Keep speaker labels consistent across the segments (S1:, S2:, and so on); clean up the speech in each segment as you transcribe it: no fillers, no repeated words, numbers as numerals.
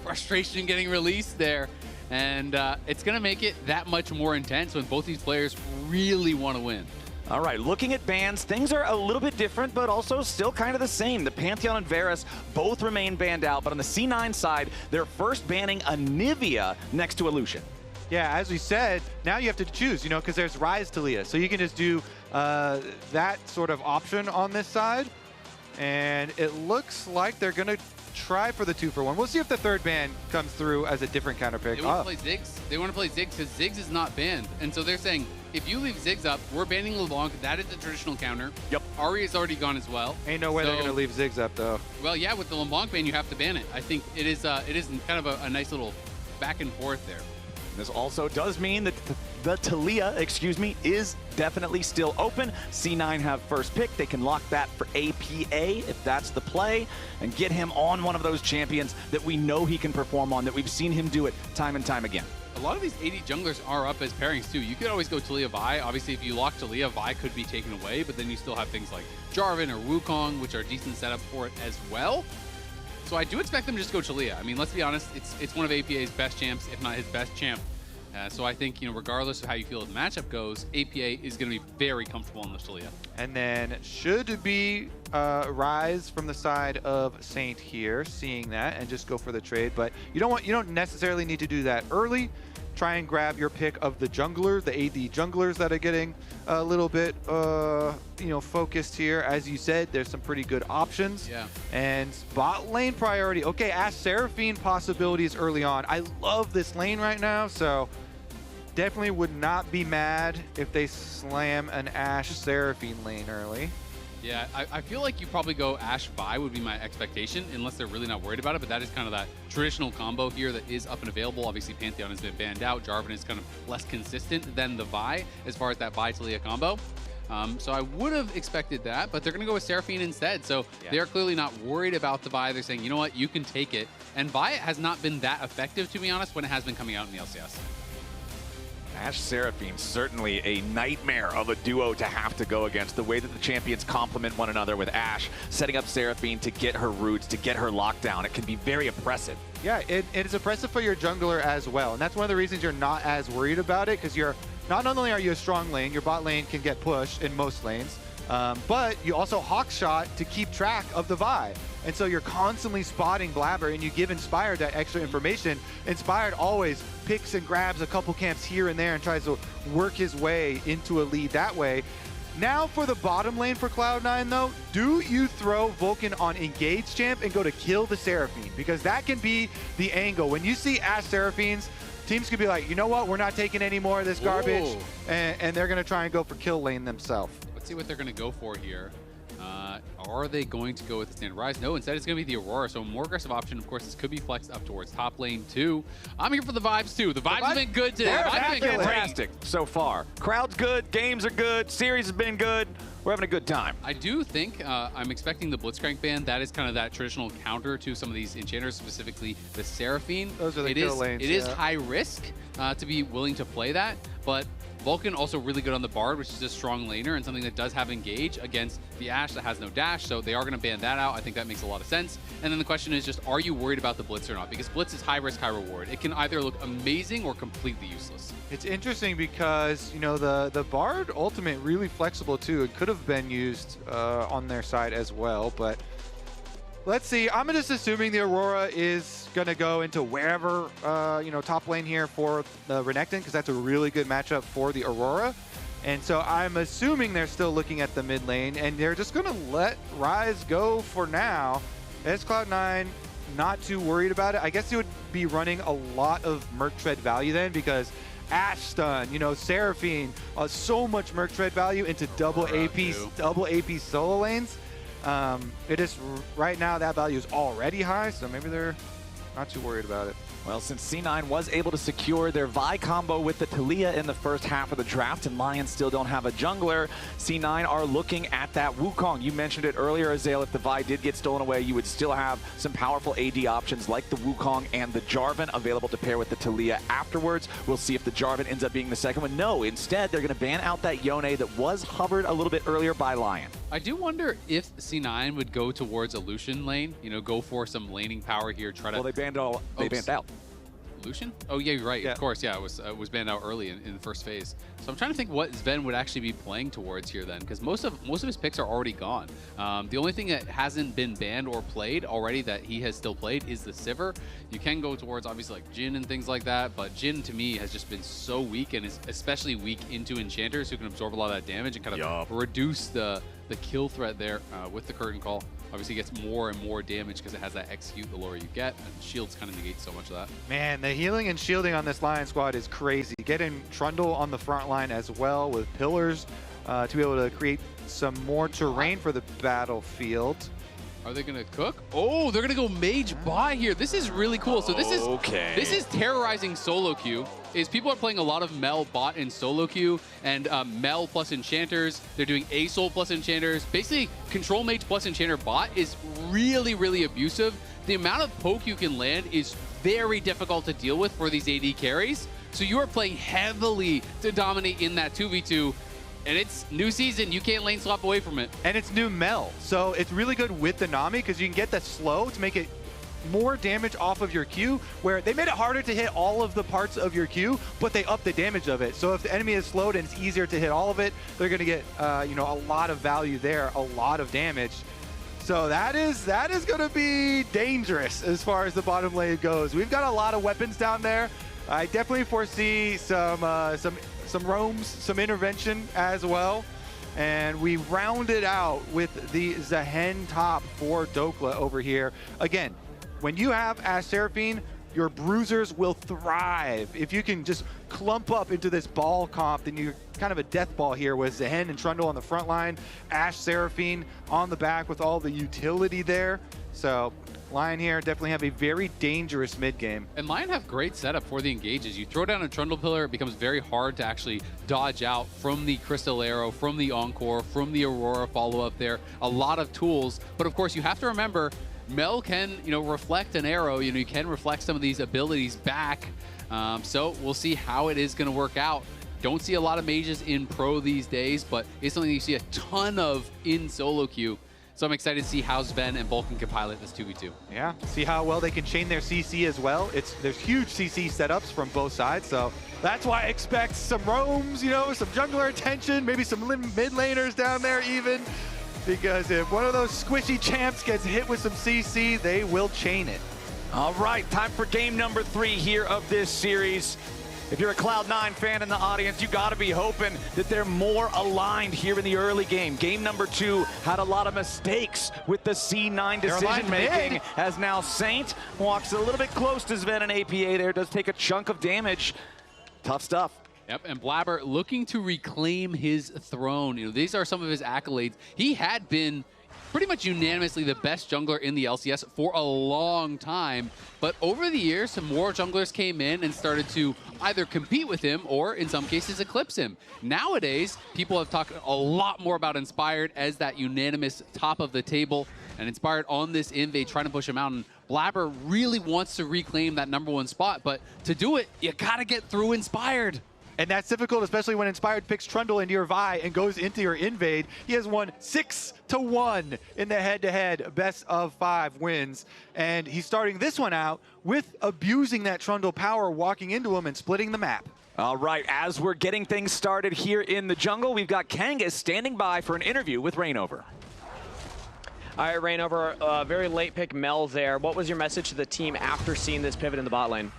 S1: frustration getting released there. And it's going to make it that much more intense when both these players really want to win.
S2: All right, looking at bans, things are a little bit different, but also still kind of the same. The Pantheon and Varus both remain banned out, but on the C9 side, they're first banning Anivia next to Illusion.
S3: Yeah, as we said, now you have to choose, you know, because there's Rise Taliyah. So you can just do that sort of option on this side. And it looks like they're going to try for the 2-for-1. We'll see if the third ban comes through as a different counter pick.
S1: They want to play Ziggs. They want to play Ziggs because Ziggs is not banned. And so they're saying, if you leave Ziggs up, we're banning LeBlanc. That is the traditional counter.
S2: Yep.
S1: Ahri is already gone as well.
S3: Ain't no way they're going to leave Ziggs up, though.
S1: Well, yeah, with the LeBlanc ban, you have to ban it. I think it is kind of a nice little back and forth there.
S2: This also does mean that the Taliyah, excuse me, is definitely still open. C9 have first pick. They can lock that for APA if that's the play and get him on one of those champions that we know he can perform on, that we've seen him do it time and time again.
S1: A lot of these AD junglers are up as pairings too. You could always go Taliyah Vi. Obviously, if you lock Taliyah, Vi could be taken away, but then you still have things like Jarvan or Wukong, which are decent setup for it as well. So I do expect them to just go Taliyah. I mean, let's be honest, it's one of APA's best champs, if not his best champ. So I think, you know, regardless of how you feel the matchup goes, APA is going to be very comfortable on the Taliyah.
S3: And then should be Rise from the side of Saint here, seeing that, and just go for the trade. But you don't necessarily need to do that early. Try and grab your pick of the jungler, the AD junglers that are getting a little bit, you know, focused here. As you said, there's some pretty good options.
S1: Yeah.
S3: And bot lane priority. Okay, Ashe Seraphine possibilities early on. I love this lane right now, so definitely would not be mad if they slam an Ashe Seraphine lane early.
S1: Yeah, I feel like you probably go Ashe Vi would be my expectation, unless they're really not worried about it, but that is kind of that traditional combo here that is up and available. Obviously, Pantheon has been banned out. Jarvan is kind of less consistent than the Vi as far as that Vi Taliyah combo. So I would have expected that, but they're going to go with Seraphine instead. So they're clearly not worried about the Vi. They're saying, you know what, you can take it. And Vi has not been that effective, to be honest, when it has been coming out in the LCS.
S2: Ashe Seraphine, certainly a nightmare of a duo to have to go against. The way that the champions complement one another with Ashe, setting up Seraphine to get her roots, to get her lockdown. It can be very oppressive.
S3: Yeah, it is oppressive for your jungler as well. And that's one of the reasons you're not as worried about it, because you're not only are you a strong lane, your bot lane can get pushed in most lanes, but you also hawk shot to keep track of the Vi. And so you're constantly spotting Blaber, and you give Inspired that extra information. Inspired always picks and grabs a couple camps here and there and tries to work his way into a lead that way. Now for the bottom lane for Cloud9 though, do you throw Vulcan on Engage champ and go to kill the Seraphine? Because that can be the angle. When you see Ashe Seraphines, teams could be like, you know what, we're not taking any more of this garbage, and they're going to try and go for kill lane themselves.
S1: Let's see what they're going to go for here. Are they going to go with the standard Rise? No, instead it's going to be the Aurora. So a more aggressive option, of course, this could be flexed up towards top lane too. I'm here for the vibes too. The vibes have been good today. The vibes have been
S2: fantastic so far. Crowd's good, games are good, series has been good. We're having a good time.
S1: I do think I'm expecting the Blitzcrank ban. That is kind of that traditional counter to some of these enchanters, specifically the Seraphine.
S3: Those are the kill lanes.
S1: It is high risk to be willing to play that, but Vulcan also really good on the Bard, which is a strong laner and something that does have engage against the Ashe that has no dash, so they are going to ban that out. I think that makes a lot of sense. And then the question is just, are you worried about the Blitz or not? Because Blitz is high risk, high reward. It can either look amazing or completely useless.
S3: It's interesting because, you know, the Bard ultimate really flexible too. It could have been used on their side as well, but let's see. I'm just assuming the Aurora is going to go into wherever, you know, top lane here for the Renekton, because that's a really good matchup for the Aurora. And so I'm assuming they're still looking at the mid lane, and they're just going to let Rise go for now. As Cloud9, not too worried about it. I guess you would be running a lot of Merc Tread value then, because Ashe stun, you know, Seraphine, so much Merc Tread value into double AP solo lanes. It is right now that value is already high, so maybe they're not too worried about it.
S2: Well, since C9 was able to secure their Vi combo with the Taliyah in the first half of the draft, and Lion still don't have a jungler, C9 are looking at that Wukong. You mentioned it earlier, Azael, if the Vi did get stolen away, you would still have some powerful AD options like the Wukong and the Jarvan available to pair with the Taliyah afterwards. We'll see if the Jarvan ends up being the second one. No, instead, they're going to ban out that Yone that was hovered a little bit earlier by Lion.
S1: I do wonder if C9 would go towards a Lucian lane, you know, go for some laning power here, try to...
S2: Well, they banned out.
S1: Lucian? Oh, yeah, you're right.
S3: Yeah.
S1: Of course, yeah, it was banned out early in the first phase. So I'm trying to think what Zven would actually be playing towards here then, because most of his picks are already gone. The only thing that hasn't been banned or played already that he has still played is the Sivir. You can go towards obviously like Jhin and things like that, but Jhin to me has just been so weak, and is especially weak into enchanters who can absorb a lot of that damage and kind of reduce the kill threat there with the curtain call. Obviously gets more and more damage because it has that execute the lower you get, and shields kind of negate so much of that.
S3: Man, the healing and shielding on this Lion squad is crazy. Getting Trundle on the front line as well with pillars to be able to create some more terrain for the battlefield.
S1: Are they gonna cook? Oh, they're gonna go mage buy here. This is really cool. So this is terrorizing solo queue. Is people are playing a lot of Mel bot in solo queue and Mel plus enchanters. They're doing ASol plus enchanters. Basically, control mage plus enchanter bot is really, really abusive. The amount of poke you can land is very difficult to deal with for these AD carries. So you are playing heavily to dominate in that 2v2. And it's new season, you can't lane swap away from it.
S3: And it's new Mel, so it's really good with the Nami because you can get the slow to make it more damage off of your Q, where they made it harder to hit all of the parts of your Q, but they upped the damage of it. So if the enemy is slowed and it's easier to hit all of it, they're gonna get you know, a lot of value there, a lot of damage. So that is gonna be dangerous as far as the bottom lane goes. We've got a lot of weapons down there. I definitely foresee some roams, some intervention as well. And we rounded out with the Zaahen top for Dhokla over here. Again, when you have AShe Seraphine, your bruisers will thrive. If you can just clump up into this ball comp, then you're kind of a death ball here with Zaahen and Trundle on the front line, AShe Seraphine on the back with all the utility there. So Lion here definitely have a very dangerous mid game.
S1: And Lion have great setup for the engages. You throw down a Trundle pillar, it becomes very hard to actually dodge out from the Crystal Arrow, from the Encore, from the Aurora follow-up there. A lot of tools, but of course you have to remember, Mel can, you know, reflect an arrow. You know, you can reflect some of these abilities back. So we'll see how it is going to work out. Don't see a lot of mages in pro these days, but it's something you see a ton of in solo queue. So I'm excited to see how Zven and Vulcan can pilot this 2v2.
S3: Yeah, see how well they can chain their CC as well. There's huge CC setups from both sides, so that's why I expect some roams, you know, some jungler attention, maybe some mid laners down there even. Because if one of those squishy champs gets hit with some CC, they will chain it.
S2: All right, time for game number 3 here of this series. If you're a Cloud9 fan in the audience, you gotta be hoping that they're more aligned here in the early game. Game number 2 had a lot of mistakes with the C9 decision making, as now Saint walks a little bit close to Zven and APA there, does take a chunk of damage. Tough stuff.
S1: Yep, and Blaber looking to reclaim his throne. You know, these are some of his accolades. He had been pretty much unanimously the best jungler in the LCS for a long time, but over the years, some more junglers came in and started to either compete with him or, in some cases, eclipse him. Nowadays, people have talked a lot more about Inspired as that unanimous top of the table, and Inspired on this invade trying to push him out, and Blaber really wants to reclaim that #1 spot, but to do it, you gotta get through Inspired.
S3: And that's difficult, especially when Inspired picks Trundle into your Vi and goes into your invade. He has won 6-1 in the head-to-head best of 5 wins. And he's starting this one out with abusing that Trundle power, walking into him and splitting the map.
S2: All right, as we're getting things started here in the jungle, we've got Kangas standing by for an interview with Rainover.
S4: All right, Rainover, very late pick Mel there. What was your message to the team after seeing this pivot in the bot lane?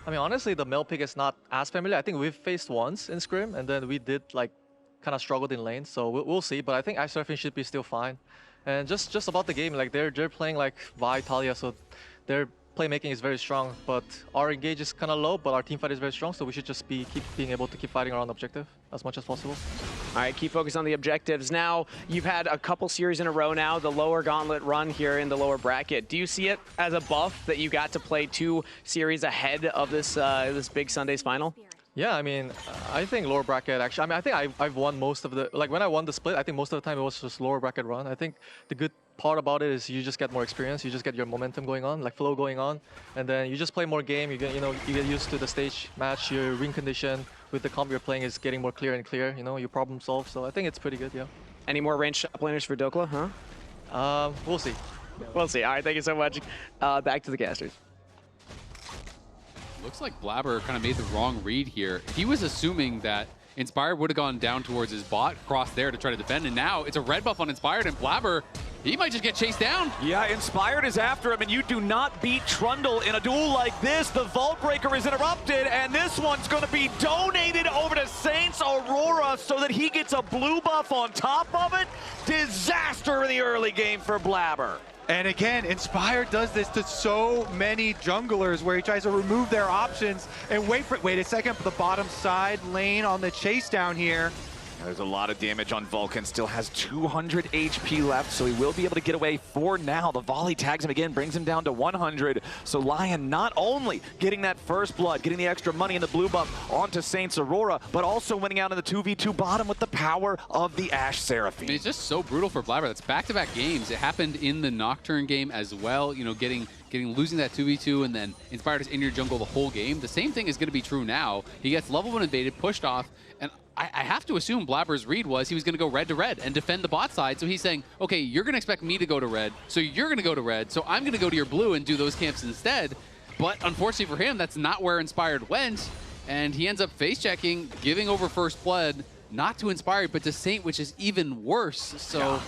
S5: I mean, honestly, the Mel pick is not as familiar. I think we've faced once in Scrim, and then we did like kind of struggled in lane. So we'll see. But I think AShe Seraphine should be still fine. And just about the game, like they're playing like Vi, Taliyah, so their playmaking is very strong. But our engage is kind of low, but our team fight is very strong. So we should just keep being able to keep fighting around the objective as much as possible.
S4: All right, keep focused on the objectives. Now, you've had a couple series in a row now, the lower gauntlet run here in the lower bracket. Do you see it as a buff that you got to play 2 series ahead of this this big Sunday's final?
S5: Yeah, I mean, I think lower bracket actually, I mean, I think I've won most of the, like when I won the split, I think most of the time it was just lower bracket run. I think the good part about it is you just get more experience, you just get your momentum going on, like flow going on, and then you just play more game, you get used to the stage match, your ring condition with the comp you're playing is getting more clear and clear, you know, you problem solve, so I think it's pretty good, yeah.
S4: Any more ranged top laners for Dhokla, huh?
S5: We'll see.
S4: We'll see. All right, thank you so much. Back to the casters.
S1: Looks like Blaber kind of made the wrong read here. He was assuming that Inspired would have gone down towards his bot, crossed there to try to defend, and now it's a red buff on Inspired, and Blaber, he might just get chased down.
S2: Yeah, Inspired is after him, and you do not beat Trundle in a duel like this. The Vault Breaker is interrupted, and this one's going to be donated over to Saints Aurora so that he gets a blue buff on top of it. Disaster in the early game for Blaber.
S3: And again, Inspired does this to so many junglers where he tries to remove their options and wait a second, the bottom side lane on the chase down here.
S2: There's a lot of damage on Vulcan, still has 200 HP left, so he will be able to get away for now. The volley tags him again, brings him down to 100. So LYON not only getting that first blood, getting the extra money and the blue buff onto Saints Aurora, but also winning out in the 2v2 bottom with the power of the AShe Seraphine.
S1: I mean, it's just so brutal for Blaber. That's back-to-back games. It happened in the Nocturne game as well, you know, losing that 2v2 and then Inspired is in your jungle the whole game. The same thing is going to be true now. He gets level 1 invaded, pushed off, and I have to assume Blaber's read was he was going to go red to red and defend the bot side. So he's saying, okay, you're going to expect me to go to red, so you're going to go to red, so I'm going to go to your blue and do those camps instead. But unfortunately for him, that's not where Inspired went, and he ends up face-checking, giving over first blood, not to Inspired, but to Saint, which is even worse. So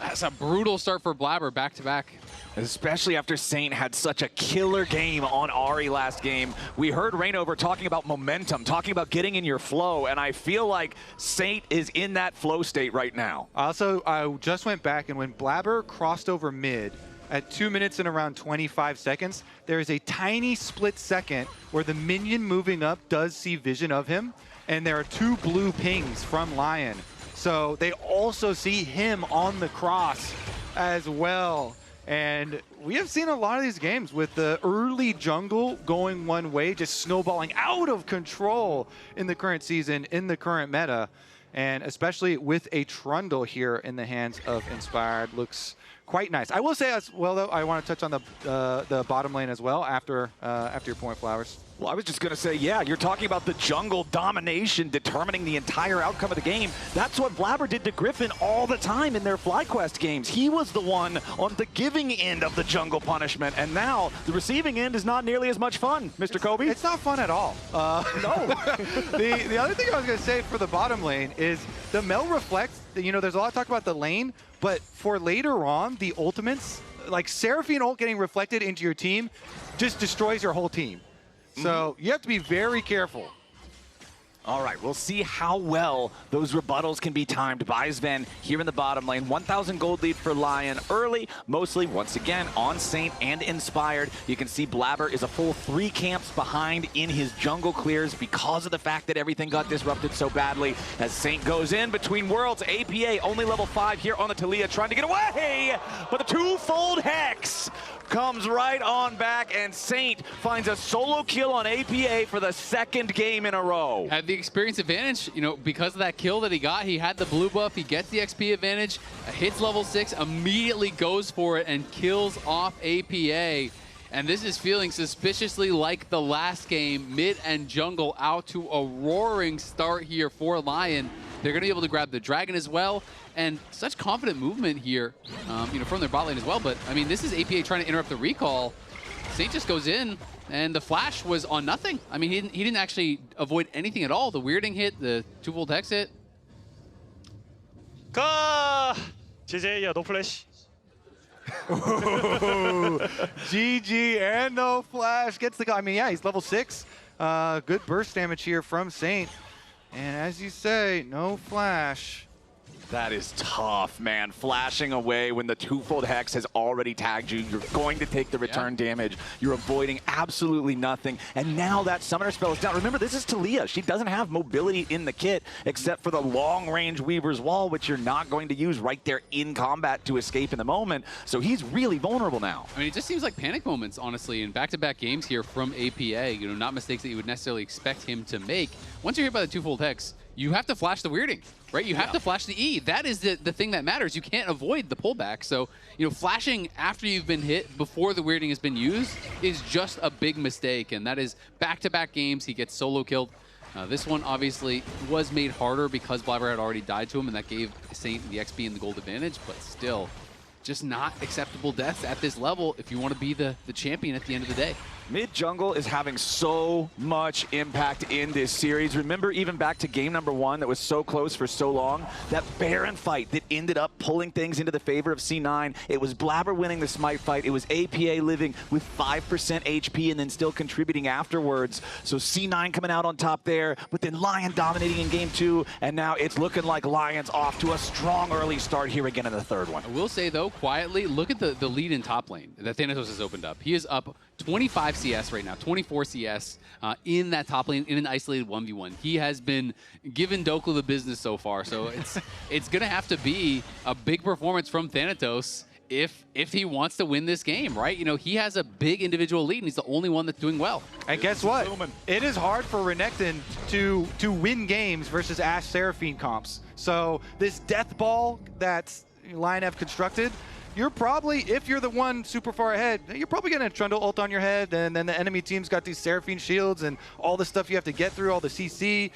S1: that's a brutal start for Blaber back-to-back.
S2: Especially after Saint had such a killer game on Ahri last game. We heard Rainover talking about momentum, talking about getting in your flow, and I feel like Saint is in that flow state right now.
S3: Also, I just went back, and when Blaber crossed over mid, at 2 minutes and around 25 seconds, there is a tiny split second where the minion moving up does see vision of him, and there are 2 blue pings from LYON. So they also see him on the cross as well. And we have seen a lot of these games with the early jungle going one way, just snowballing out of control in the current season, in the current meta. And especially with a Trundle here in the hands of Inspired, looks quite nice. I will say as well, though, I want to touch on the bottom lane as well after your point, Flowers.
S2: Well, I was just going to say, yeah, you're talking about the jungle domination determining the entire outcome of the game. That's what Blaber did to Griffin all the time in their FlyQuest games. He was the one on the giving end of the jungle punishment, and now the receiving end is not nearly as much fun, Mr. Kobe.
S3: It's not fun at all. No. The other thing I was going to say for the bottom lane is the Mel reflects, you know, there's a lot of talk about the lane, but for later on, the ultimates, like Seraphine ult getting reflected into your team just destroys your whole team. So you have to be very careful.
S2: All right, we'll see how well those rebuttals can be timed by Zven here in the bottom lane. 1,000 gold lead for LYON early, mostly, once again, on Saint and Inspired. You can see Blaber is a full 3 camps behind in his jungle clears because of the fact that everything got disrupted so badly. As Saint goes in between worlds, APA only level 5 here on the Taliyah, trying to get away, but the twofold Hex comes right on back, and Saint finds a solo kill on APA for the 2nd game in a row.
S1: Had the experience advantage, you know, because of that kill that he got. He had the blue buff, he gets the XP advantage, hits level 6, immediately goes for it and kills off APA. And this is feeling suspiciously like the last game, mid and jungle out to a roaring start here for LYON. They're going to be able to grab the dragon as well, and such confident movement here, you know, from their bot lane as well. But I mean, this is APA trying to interrupt the recall. Saint just goes in, and the flash was on nothing. I mean, he didn't actually avoid anything at all. The weirding hit, the 2-fold hex hit.
S6: GG, no flash.
S3: GG and no flash gets the guy. I mean, yeah, he's level 6. Good burst damage here from Saint. And as you say, no flash.
S2: That is tough, man. Flashing away when the 2-fold Hex has already tagged you. You're going to take the return damage. You're avoiding absolutely nothing. And now that summoner spell is down. Remember, this is Taliyah. She doesn't have mobility in the kit except for the long-range Weaver's Wall, which you're not going to use right there in combat to escape in the moment. So he's really vulnerable now.
S1: I mean, it just seems like panic moments, honestly, in back-to-back games here from APA. You know, not mistakes that you would necessarily expect him to make. Once you're hit by the 2-fold Hex, you have to flash the weirding, right? You have to flash the E. That is the thing that matters. You can't avoid the pullback. So, you know, flashing after you've been hit before the weirding has been used is just a big mistake. And that is back-to-back games. He gets solo killed. This one obviously was made harder because Blaber had already died to him, and that gave Saint the XP and the gold advantage, but still, just not acceptable deaths at this level if you want to be the champion at the end of the day.
S2: Mid jungle is having so much impact in this series. Remember even back to game number 1 that was so close for so long? That Baron fight that ended up pulling things into the favor of C9. It was Blaber winning the Smite fight. It was APA living with 5% HP and then still contributing afterwards. So C9 coming out on top there, but then LYON dominating in game 2, and now it's looking like LYON's off to a strong early start here again in the third one.
S1: I will say though, quietly, look at the lead in top lane that Thanatos has opened up. He is up 25 CS right now, 24 CS in that top lane in an isolated 1v1. He has been given Dhokla the business so far, so it's going to have to be a big performance from Thanatos if he wants to win this game, right? You know, he has a big individual lead, and he's the only one that's doing well.
S3: And guess what? It is hard for Renekton to win games versus AShe Seraphine comps. So this death ball that LYON have constructed, you're probably, if you're the one super far ahead, you're probably going to Trundle ult on your head, and then the enemy team's got these Seraphine shields and all the stuff you have to get through, all the CC.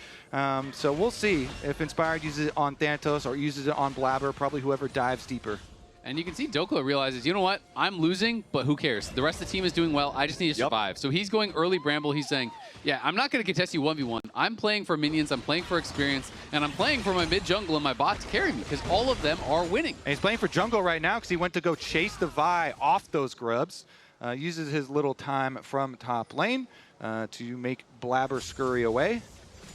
S3: So we'll see if Inspired uses it on Thanatos or uses it on Blaber, probably whoever dives deeper.
S1: And you can see Dhokla realizes, you know what? I'm losing, but who cares? The rest of the team is doing well. I just need to survive. So he's going early Bramble. He's saying, yeah, I'm not going to contest you 1v1. I'm playing for minions. I'm playing for experience. And I'm playing for my mid jungle and my bot to carry me because all of them are winning.
S3: And he's playing for jungle right now because he went to go chase the Vi off those grubs. Uses his little time from top lane to make Blaber scurry away.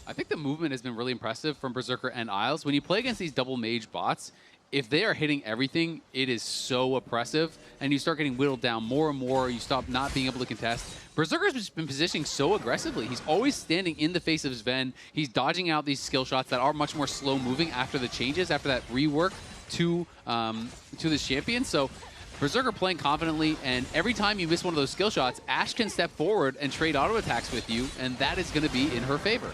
S1: I think the movement has been really impressive from Berserker and Isles. When you play against these double mage bots, if they are hitting everything, it is so oppressive, and you start getting whittled down more and more. You stop not being able to contest. Berserker's just been positioning so aggressively. He's always standing in the face of Zven. He's dodging out these skill shots that are much more slow moving after the changes, after that rework to this champion. So Berserker playing confidently, and every time you miss one of those skill shots, AShe can step forward and trade auto attacks with you, and that is going to be in her favor.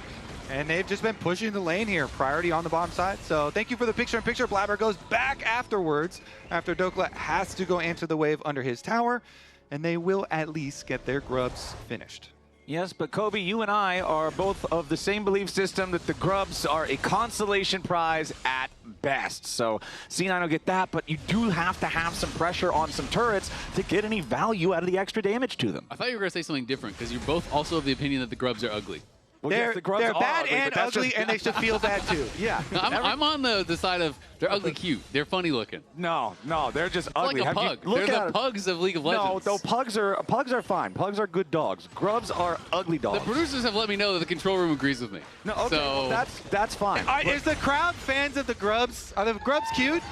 S3: And they've just been pushing the lane here. Priority on the bottom side. So thank you for the picture-in-picture. Blaber goes back afterwards after Dhokla has to go answer the wave under his tower. And they will at least get their grubs finished.
S2: Yes, but Kobe, you and I are both of the same belief system that the grubs are a consolation prize at best. So C9 will get that, but you do have to have some pressure on some turrets to get any value out of the extra damage to them.
S1: I thought you were going to say something different because you're both also of the opinion that the grubs are ugly.
S2: Well,
S3: they're
S2: yes, the grubs
S3: they're
S2: are
S3: bad
S2: ugly,
S3: and ugly, and they should feel bad too. Yeah.
S1: I'm on the side of they're ugly cute. They're funny looking.
S2: No, they're just ugly.
S1: Like a pug. They're the pugs of League of Legends.
S2: No, pugs are fine. Pugs are good dogs. Grubs are ugly dogs.
S1: The producers have let me know that the control room agrees with me.
S2: No, okay,
S1: so
S2: well, that's fine.
S3: Is the crowd fans of the grubs? Are the grubs cute?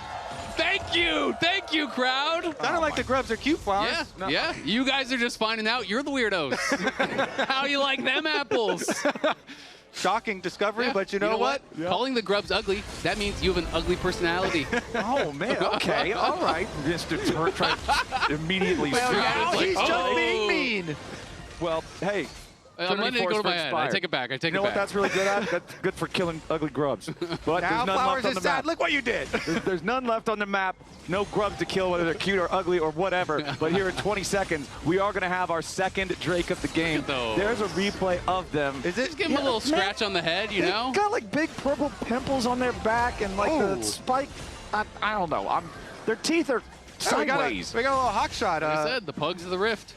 S1: Thank you, crowd.
S3: Sounded like the grubs are cute flowers.
S1: Yeah,
S3: No.
S1: yeah. You guys are just finding out you're the weirdos. How you like them apples?
S3: Shocking discovery,
S1: Yeah.
S3: but you know what?
S2: Yeah.
S1: Calling the grubs ugly, that means you have an ugly personality.
S2: Oh man, okay, all right. Mr. Turret tried to immediately
S3: Well,
S2: sweep
S3: now
S2: this.
S3: he's
S2: Like,
S3: just
S2: oh.
S3: being mean.
S2: Well, hey.
S1: I'm letting it go to my head. I take it back.
S2: You know what that's really good at? That's good for killing ugly grubs. But
S3: Now
S2: there's none
S3: Flowers
S2: left on
S3: is
S2: the
S3: sad.
S2: map.
S3: Look what you did.
S2: There's none left on the map. No grubs to kill, whether they're cute or ugly or whatever. But here in 20 seconds, we are going to have our second Drake of the game.
S1: those.
S2: There's a replay of them.
S3: Is it?
S1: Just give them a little scratch on the head, you know?
S2: They've got like big purple pimples on their back and like the spike. I don't know. Their teeth are
S3: Oh, we got a
S2: sideways.
S3: little hawk shot.
S1: Like I said, the pugs of the rift.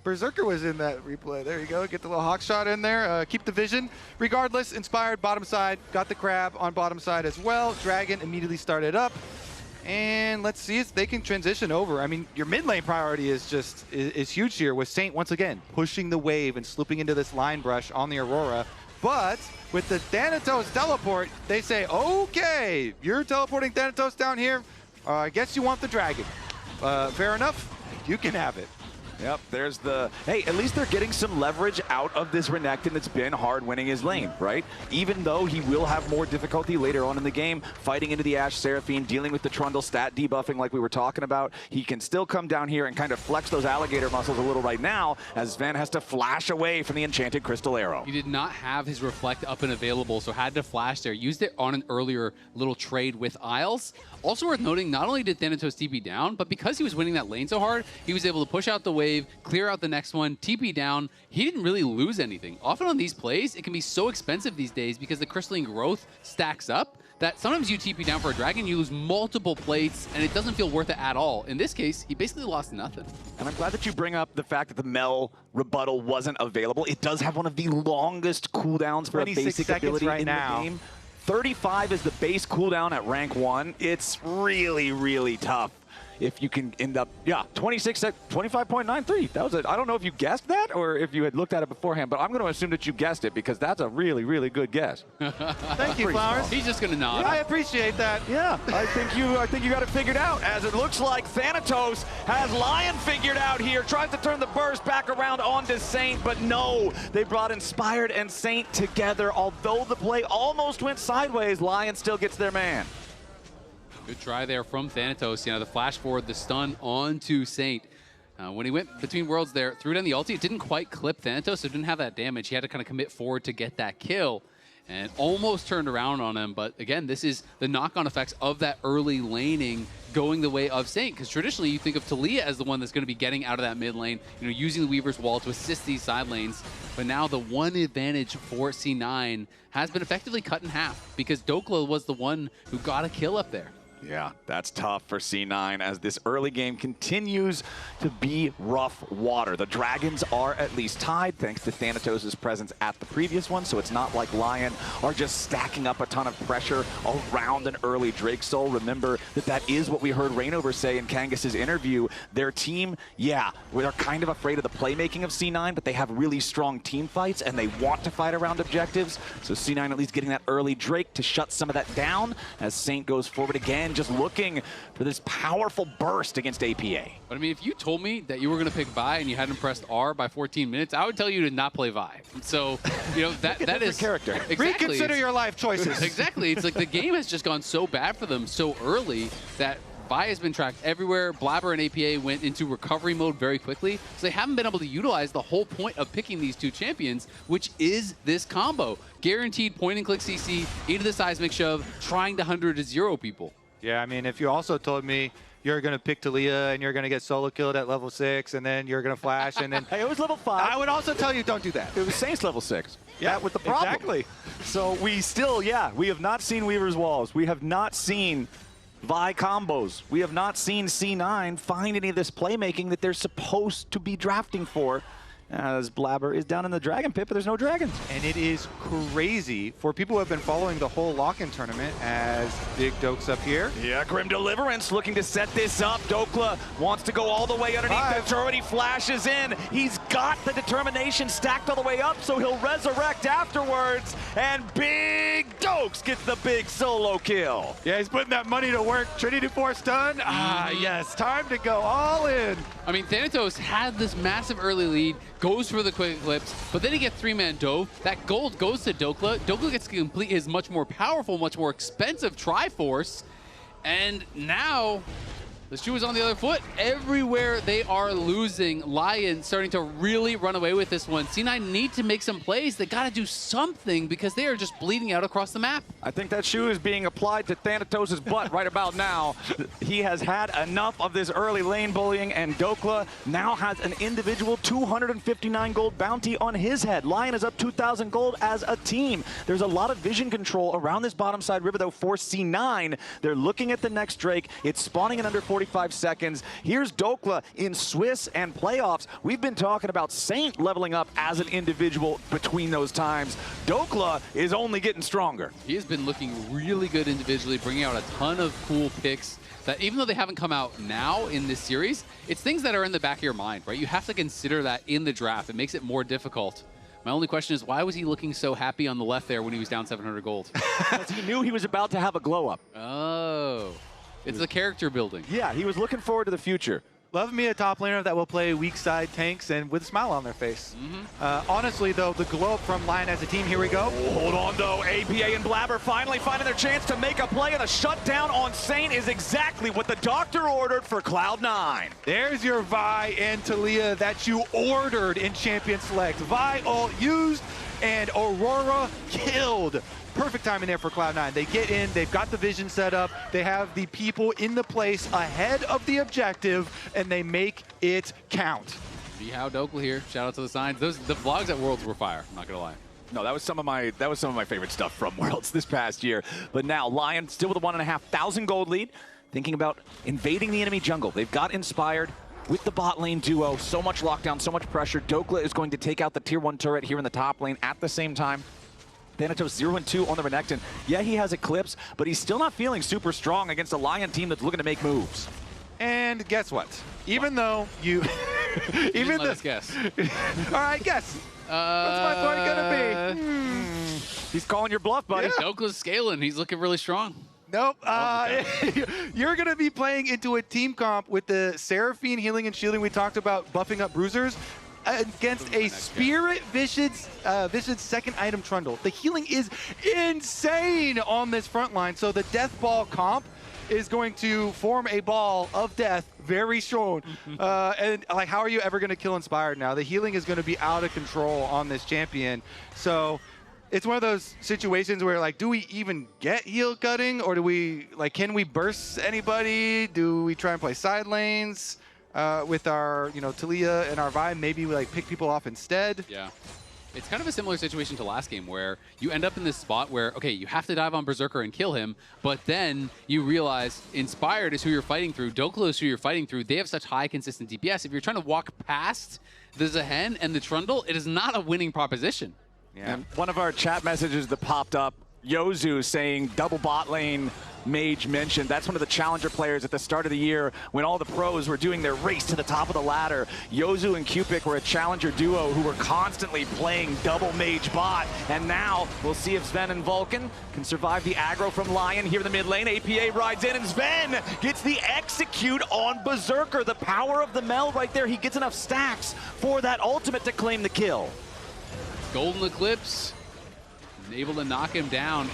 S3: Berserker was in that replay. There you go. Get the little hawk shot in there. Keep the vision. Regardless, Inspired bottom side. Got the crab on bottom side as well. Dragon immediately started up. And let's see if they can transition over. I mean, your mid lane priority is just is huge here with Saint once again pushing the wave and slipping into this line brush on the Aurora. But with the Thanatos teleport, they say, okay, you're teleporting Thanatos down here. I guess you want the dragon. Fair enough. You can have it.
S2: Yep, there's the... Hey, at least they're getting some leverage out of this Renekton that's been hard winning his lane, right? Even though he will have more difficulty later on in the game, fighting into the AShe Seraphine, dealing with the Trundle stat debuffing like we were talking about, he can still come down here and kind of flex those alligator muscles a little right now, as Zven has to flash away from the enchanted crystal arrow.
S1: He did not have his reflect up and available, so had to flash there. Used it on an earlier little trade with Isles. Also worth noting, not only did Thanatos TP down, but because he was winning that lane so hard, he was able to push out the wave wave, clear out the next one, TP down. He didn't really lose anything. Often on these plays, it can be so expensive these days because the crystalline growth stacks up that sometimes you TP down for a dragon, you lose multiple plates, and it doesn't feel worth it at all. In this case, he basically lost nothing.
S2: And I'm glad that you bring up the fact that the Mel rebuttal wasn't available. It does have one of the longest cooldowns for a basic ability in the game. 35 is the base cooldown at rank 1. It's really, really tough if you can end up, 26 at 25.93. That was I don't know if you guessed that or if you had looked at it beforehand, but I'm going to assume that you guessed it because that's a really, really good guess.
S3: Thank you, Flowers.
S1: He's just going to nod.
S3: Yeah, I appreciate that.
S2: Yeah, I think you got it figured out, as it looks like Thanatos has LYON figured out here, tries to turn the burst back around onto Saint, but no, they brought Inspired and Saint together. Although the play almost went sideways, LYON still gets their man.
S1: Good try there from Thanatos. You know, the flash forward, the stun onto Saint. When he went between worlds there, threw down the ulti, it didn't quite clip Thanatos, so it didn't have that damage. He had to kind of commit forward to get that kill and almost turned around on him. But again, this is the knock-on effects of that early laning going the way of Saint, because traditionally you think of Taliyah as the one that's going to be getting out of that mid lane, you know, using the Weaver's Wall to assist these side lanes. But now the one advantage for C9 has been effectively cut in half because Dhokla was the one who got a kill up there.
S2: Yeah, that's tough for C9 as this early game continues to be rough water. The Dragons are at least tied thanks to Thanatos' presence at the previous one, so it's not like LYON are just stacking up a ton of pressure around an early Drake Soul. Remember that is what we heard Rainover say in Kangas's interview. Their team, yeah, they're kind of afraid of the playmaking of C9, but they have really strong team fights and they want to fight around objectives. So C9 at least getting that early Drake to shut some of that down as Saint goes forward again, just looking for this powerful burst against APA.
S1: But I mean, if you told me that you were going to pick Vi and you hadn't pressed R by 14 minutes, I would tell you to not play Vi. So, you know, that is
S2: character.
S1: Exactly.
S3: Reconsider your life choices.
S1: Exactly. It's like the game has just gone so bad for them so early that Vi has been tracked everywhere. Blaber and APA went into recovery mode very quickly, so they haven't been able to utilize the whole point of picking these two champions, which is this combo. Guaranteed point-and-click CC into the seismic shove, trying to 100 to 0 people.
S3: Yeah, I mean, if you also told me you're going to pick Taliyah and you're going to get solo killed at level 6 and then you're going to flash and then...
S2: Hey, it was level 5.
S3: I would also tell you don't do that.
S2: It was Saints level 6.
S3: Yeah,
S2: that was the problem.
S3: Exactly.
S2: So we still, we have not seen Weaver's Walls. We have not seen Vi combos. We have not seen C9 find any of this playmaking that they're supposed to be drafting for, as Blaber is down in the Dragon Pit, but there's no dragons.
S3: And it is crazy for people who have been following the whole lock-in tournament as Big Dokes up here.
S2: Yeah, Grim Deliverance looking to set this up. Dhokla wants to go all the way underneath the turret. He flashes in. He's got the determination stacked all the way up, so he'll resurrect afterwards. And Big Dokes gets the big solo kill.
S3: Yeah, he's putting that money to work. Trinity Force done. Ah, yes, time to go all in.
S1: I mean, Thanatos had this massive early lead, goes for the quick clips, but then he gets 3-man dove. That gold goes to Dhokla. Dhokla gets to complete his much more powerful, much more expensive Triforce. And now the shoe is on the other foot. Everywhere they are losing. LYON starting to really run away with this one. C9 need to make some plays. They got to do something because they are just bleeding out across the map.
S2: I think that shoe is being applied to Thanatos' butt right about now. He has had enough of this early lane bullying, and Dhokla now has an individual 259 gold bounty on his head. LYON is up 2,000 gold as a team. There's a lot of vision control around this bottom side river, though, for C9. They're looking at the next Drake. It's spawning in under 45 seconds. Here's Dhokla in Swiss and playoffs. We've been talking about Saint leveling up as an individual between those times. Dhokla is only getting stronger.
S1: He has been looking really good individually, bringing out a ton of cool picks that even though they haven't come out now in this series, it's things that are in the back of your mind, right? You have to consider that in the draft. It makes it more difficult. My only question is, why was he looking so happy on the left there when he was down 700 gold?
S2: Because he knew he was about to have a glow up.
S1: Oh. It's the character building.
S2: Yeah, he was looking forward to the future.
S3: Love me a top laner that will play weak side tanks and with a smile on their face. Honestly, though, the glow up from LYON as a team, here we go.
S2: Hold on, though. APA and Blaber finally finding their chance to make a play, and the shutdown on Saint is exactly what the doctor ordered for Cloud9.
S3: There's your Vi and Taliyah that you ordered in Champion Select. Vi ult used and Aurora killed. Perfect timing there for Cloud9. They get in, they've got the vision set up, they have the people in the place ahead of the objective, and they make it count.
S1: See how Dhokla here. Shout out to the signs. The vlogs at Worlds were fire. I'm not gonna lie.
S2: No, that was some of my favorite stuff from Worlds this past year. But now LYON still with a 1,500 gold lead, thinking about invading the enemy jungle. They've got Inspired with the bot lane duo. So much lockdown, so much pressure. Dhokla is going to take out the tier 1 turret here in the top lane at the same time. Thanatos 0-2 on the Renekton. Yeah, he has Eclipse, but he's still not feeling super strong against a LYON team that's looking to make moves.
S3: And guess what? Even though you...
S1: Even let us guess.
S3: All right, guess. What's my point gonna be?
S2: He's calling your bluff, buddy.
S1: Yeah. Dhokla's scaling. He's looking really strong.
S3: Nope.
S1: Okay.
S3: You're going to be playing into a team comp with the Seraphine healing and shielding we talked about, buffing up bruisers, against a Spirit Viscid's second item Trundle. The healing is insane on this front line, so the Death Ball comp is going to form a ball of death very soon. And like, how are you ever going to kill Inspired now? The healing is going to be out of control on this champion. So it's one of those situations where, like, do we even get heal cutting, or do we, like, can we burst anybody? Do we try and play side lanes with our, you know, Taliyah and our Vi? Maybe we, like, pick people off instead.
S1: Yeah. It's kind of a similar situation to last game where you end up in this spot where, okay, you have to dive on Berserker and kill him, but then you realize Inspired is who you're fighting through, Dhokla is who you're fighting through. They have such high consistent DPS. If you're trying to walk past the Zaahen and the Trundle, it is not a winning proposition.
S2: Yeah. And one of our chat messages that popped up, Yozu saying double bot lane Mage mentioned. That's one of the challenger players at the start of the year when all the pros were doing their race to the top of the ladder. Yozu and Cupic were a challenger duo who were constantly playing double Mage bot. And now we'll see if Zven and Vulcan can survive the aggro from LYON here in the mid lane. APA rides in and Zven gets the execute on Berserker. The power of the meld right there. He gets enough stacks for that ultimate to claim the kill.
S1: Golden Eclipse, able to knock him down.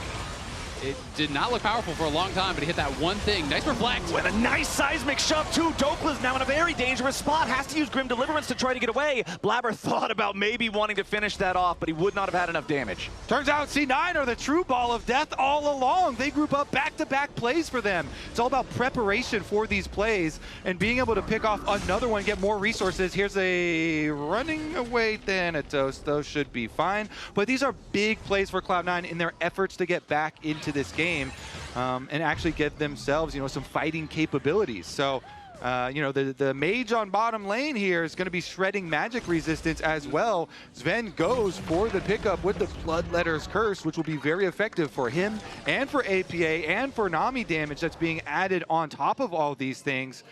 S1: It did not look powerful for a long time, but he hit that one thing. Nice reflect.
S2: With a nice seismic shove, too. Dhokla's now in a very dangerous spot. Has to use Grim Deliverance to try to get away. Blaber thought about maybe wanting to finish that off, but he would not have had enough damage.
S3: Turns out C9 are the true ball of death all along. They group up back-to-back plays for them. It's all about preparation for these plays and being able to pick off another one, get more resources. Here's a running away Thanatos. Those should be fine. But these are big plays for Cloud9 in their efforts to get back into this game and actually get themselves, you know, some fighting capabilities. So, you know, the mage on bottom lane here is going to be shredding magic resistance as well. Zven goes for the pickup with the Bloodletter's Curse, which will be very effective for him and for APA and for Nami damage that's being added on top of all these things.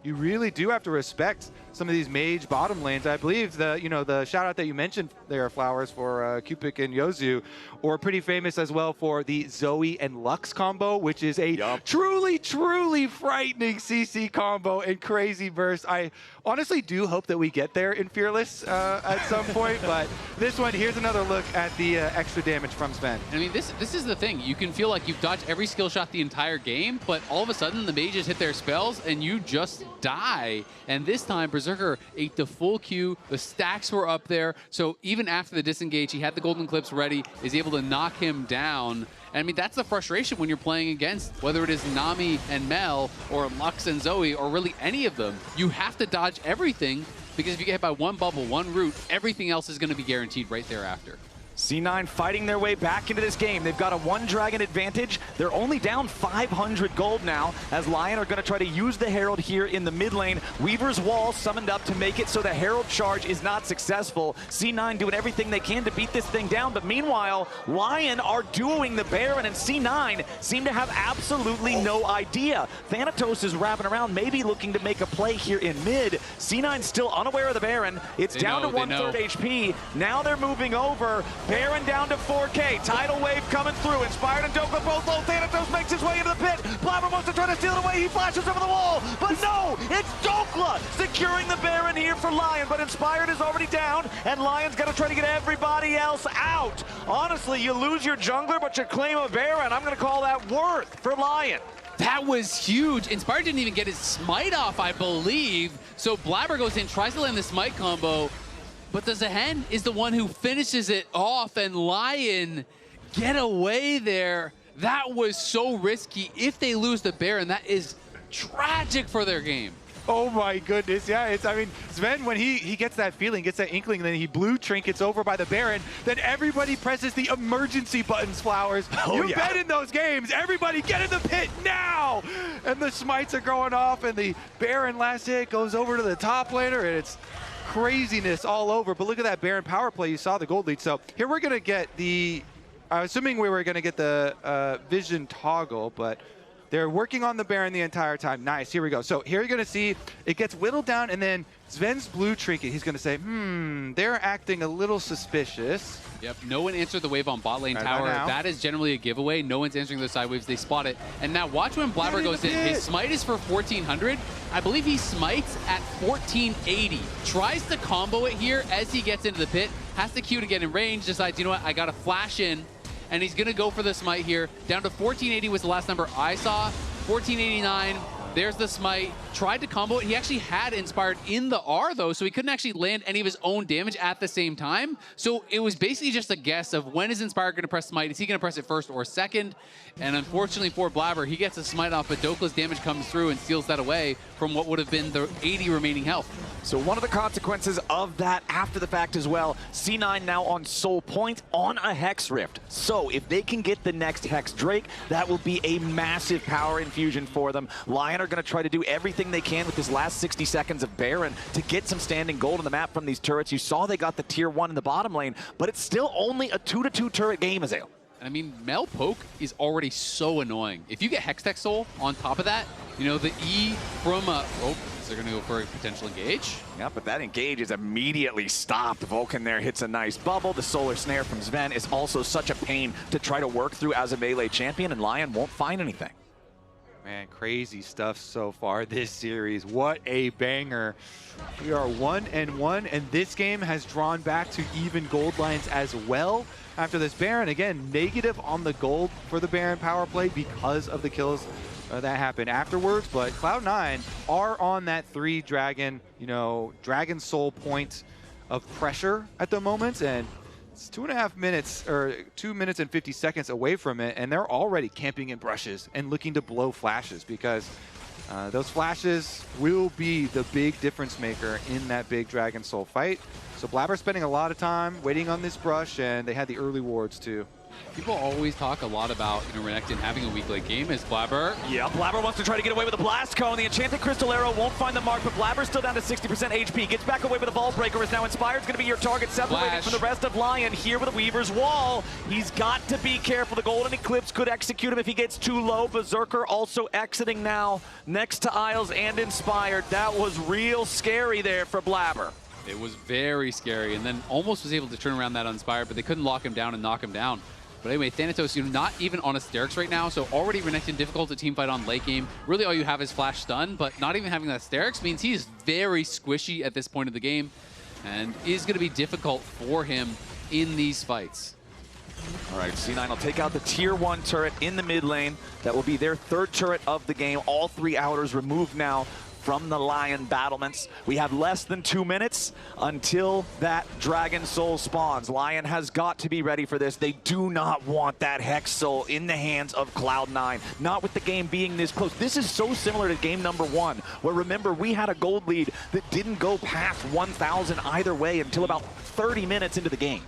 S3: You really do have to respect some of these mage bottom lanes. I believe the shout out that you mentioned there, Flowers, for Cupic and Yozu, or pretty famous as well for the Zoe and Lux combo, which is a truly, truly frightening CC combo and crazy burst. I honestly do hope that we get there in Fearless at some point, but this one, here's another look at the extra damage from Zven.
S1: I mean, this is the thing. You can feel like you've dodged every skill shot the entire game, but all of a sudden the mages hit their spells and you just die. And this time Berserker ate the full queue. The stacks were up there. So even after the disengage, he had the golden clips ready, is able to knock him down. And I mean, that's the frustration when you're playing against, whether it is Nami and Mel or Lux and Zoe or really any of them. You have to dodge everything because if you get hit by one bubble, one root, everything else is going to be guaranteed right thereafter.
S2: C9 fighting their way back into this game. They've got a one dragon advantage. They're only down 500 gold now as LYON are going to try to use the Herald here in the mid lane. Weaver's Wall summoned up to make it so the Herald charge is not successful. C9 doing everything they can to beat this thing down, but meanwhile, LYON are duoing the Baron and C9 seem to have absolutely no idea. Thanatos is wrapping around, maybe looking to make a play here in mid. C9 still unaware of the Baron. It's down to 1/3 HP. Now they're moving over. Baron down to 4K. Tidal wave coming through. Inspired and Dhokla both low. Thanatos makes his way into the pit. Blaber wants to try to steal it away. He flashes over the wall. But no, it's Dhokla securing the Baron here for LYON. But Inspired is already down, and LYON's got to try to get everybody else out. Honestly, you lose your jungler, but you claim a Baron. I'm going to call that worth for LYON.
S1: That was huge. Inspired didn't even get his smite off, I believe. So Blaber goes in, tries to land the smite combo. But the Zaahen is the one who finishes it off, and LYON get away there. That was so risky. If they lose the Baron, that is tragic for their game.
S3: Oh my goodness, yeah, I mean, Zven, when he gets that feeling, gets that inkling, then he blue trinkets over by the Baron, then everybody presses the emergency buttons, Flowers. You've been in those games, everybody get in the pit now! And the smites are going off, and the Baron last hit goes over to the top laner, and it's craziness all over. But look at that Baron power play, you saw the gold lead. So here we're gonna get the, assuming we were gonna get the vision toggle, but they're working on the Baron the entire time. Nice, here we go. So here you're gonna see it gets whittled down, and then Zven's blue trinket, he's gonna say, they're acting a little suspicious.
S1: Yep, no one answered the wave on bot lane tower. That is generally a giveaway. No one's answering those side waves. They spot it. And now watch when Blaber goes in. His smite is for 1400. I believe he smites at 1480. Tries to combo it here as he gets into the pit. Has to Q to get in range. Decides, you know what, I gotta flash in. And he's going to go for the smite here. Down to 1480 was the last number I saw. 1489, there's the smite. Tried to combo it. He actually had Inspired in the R, though, so he couldn't actually land any of his own damage at the same time. So it was basically just a guess of when is Inspired going to press smite. Is he going to press it first or second? And unfortunately for Blaber, he gets a smite off, but Dhokla's damage comes through and steals that away from what would have been the 80 remaining health.
S2: So one of the consequences of that after the fact as well, C9 now on Soul Point on a Hex Rift. So if they can get the next Hex Drake, that will be a massive power infusion for them. LYON are going to try to do everything they can with this last 60 seconds of Baron to get some standing gold on the map from these turrets. You saw they got the tier 1 in the bottom lane, but it's still only a 2-2 turret game, Azael.
S1: I mean, Mel Poke is already so annoying. If you get Hextech Soul on top of that, you know, the E from, oh, is they're going to go for a potential engage?
S2: Yeah, but that engage is immediately stopped. Vulcan there hits a nice bubble. The Solar Snare from Zven is also such a pain to try to work through as a melee champion, and LYON won't find anything.
S3: Man, crazy stuff so far this series. What a banger. We are 1-1, and this game has drawn back to even gold lines as well. After this Baron, again, negative on the gold for the Baron power play because of the kills that happened afterwards. But Cloud9 are on that 3 dragon, you know, dragon soul point of pressure at the moment, and it's 2.5 minutes, or 2 minutes and 50 seconds away from it, and they're already camping in brushes and looking to blow flashes because those flashes will be the big difference maker in that big Dragon Soul fight. So Blaber's spending a lot of time waiting on this brush, and they had the early wards too.
S1: People always talk a lot about, you know, Renekton having a weak late game. Is Blaber?
S2: Yeah, Blaber wants to try to get away with the Blast Cone. The Enchanted Crystal Arrow won't find the mark, but Blaber's still down to 60% HP. Gets back away with the Vault Breaker. Is now Inspired's going to be your target, separated from the rest of LYON here with the Weaver's Wall. He's got to be careful. The Golden Eclipse could execute him if he gets too low. Berserker also exiting now next to Isles and Inspired. That was real scary there for Blaber.
S1: It was very scary, and then almost was able to turn around that Inspired, but they couldn't lock him down and knock him down. But anyway, Thanatos, you know, not even on a Sterix right now, so already Renekton difficult to teamfight on late game. Really all you have is Flash Stun, but not even having that Sterix means he is very squishy at this point of the game and is going to be difficult for him in these fights.
S2: All right, C9 will take out the tier 1 turret in the mid lane. That will be their 3rd turret of the game. All 3 outers removed now from the LYON battlements. We have less than 2 minutes until that Dragon Soul spawns. LYON has got to be ready for this. They do not want that Hex Soul in the hands of Cloud9, not with the game being this close. This is so similar to game number 1, where remember, we had a gold lead that didn't go past 1,000 either way until about 30 minutes into the game.